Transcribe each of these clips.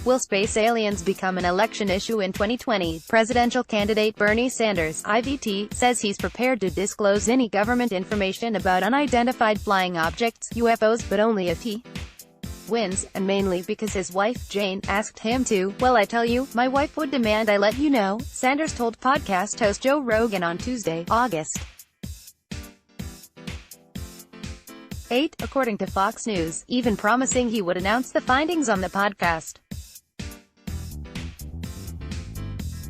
Will space aliens become an election issue in 2020? Presidential candidate Bernie Sanders, IVT, says he's prepared to disclose any government information about unidentified flying objects, UFOs, but only if he wins, and mainly because his wife, Jane, asked him to. "Well, I tell you, my wife would demand I let you know," Sanders told podcast host Joe Rogan on Tuesday, August 8, according to Fox News, even promising he would announce the findings on the podcast.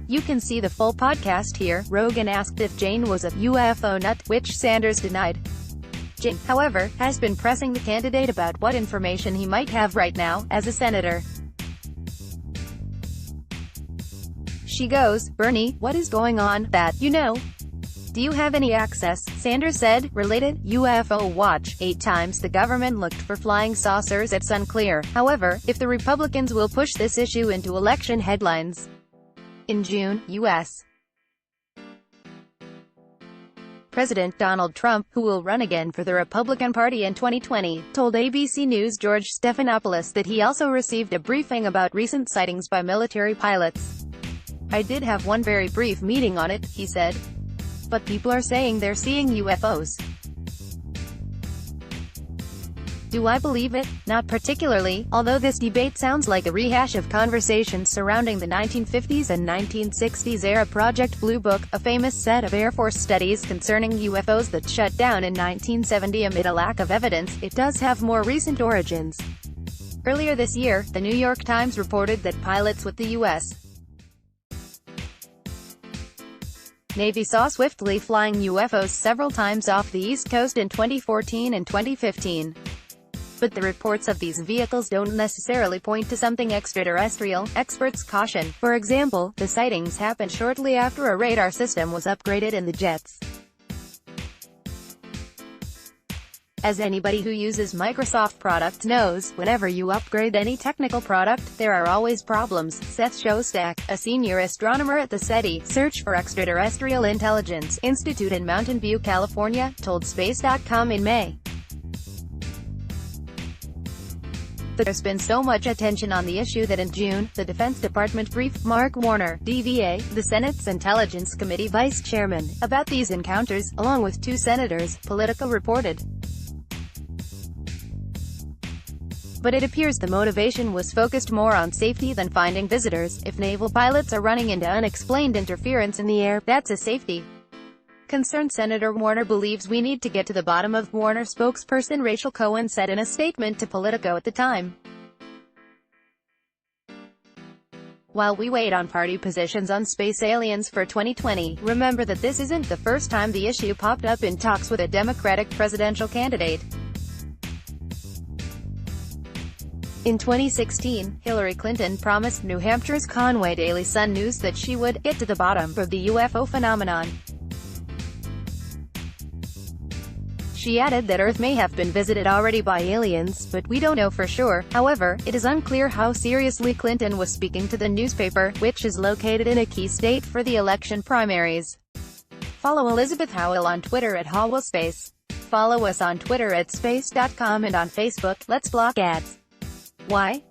You can see the full podcast here. Rogan asked if Jane was a UFO nut, which Sanders denied. Jane, however, has been pressing the candidate about what information he might have right now, as a senator. She goes, "Bernie, what is going on, that, you know? Do you have any access?" Sanders said, related, UFO watch. 8 times the government looked for flying saucers. It's unclear, however, if the Republicans will push this issue into election headlines. In June, U.S. President Donald Trump, who will run again for the Republican Party in 2020, told ABC News' George Stephanopoulos that he also received a briefing about recent sightings by military pilots. "I did have one very brief meeting on it," he said. "But people are saying they're seeing UFOs. Do I believe it? Not particularly, although this debate sounds like a rehash of conversations surrounding the 1950s and 1960s era Project Blue Book, a famous set of Air Force studies concerning UFOs that shut down in 1970 amid a lack of evidence. It does have more recent origins." Earlier this year, the New York Times reported that pilots with the U.S. Navy saw swiftly flying UFOs several times off the East Coast in 2014 and 2015. But the reports of these vehicles don't necessarily point to something extraterrestrial, experts caution. For example, the sightings happened shortly after a radar system was upgraded in the jets. As anybody who uses Microsoft products knows, whenever you upgrade any technical product, there are always problems. Seth Shostak, a senior astronomer at the SETI Search for Extraterrestrial Intelligence Institute in Mountain View, California, told Space.com in May. There's been so much attention on the issue that in June, the Defense Department briefed Mark Warner, DVA, the Senate's Intelligence Committee vice chairman, about these encounters, along with 2 senators, Politico reported. But it appears the motivation was focused more on safety than finding visitors. If naval pilots are running into unexplained interference in the air, that's a safety concern. Senator Warner believes we need to get to the bottom of. Warner spokesperson Rachel Cohen said in a statement to Politico at the time. While we wait on party positions on space aliens for 2020, remember that this isn't the first time the issue popped up in talks with a Democratic presidential candidate. In 2016, Hillary Clinton promised New Hampshire's Conway Daily Sun News that she would get to the bottom of the UFO phenomenon. She added that Earth may have been visited already by aliens, but we don't know for sure. However, it is unclear how seriously Clinton was speaking to the newspaper, which is located in a key state for the election primaries. Follow Elizabeth Howell on Twitter at HowellSpace. Follow us on Twitter at space.com and on Facebook. Let's block ads. Why?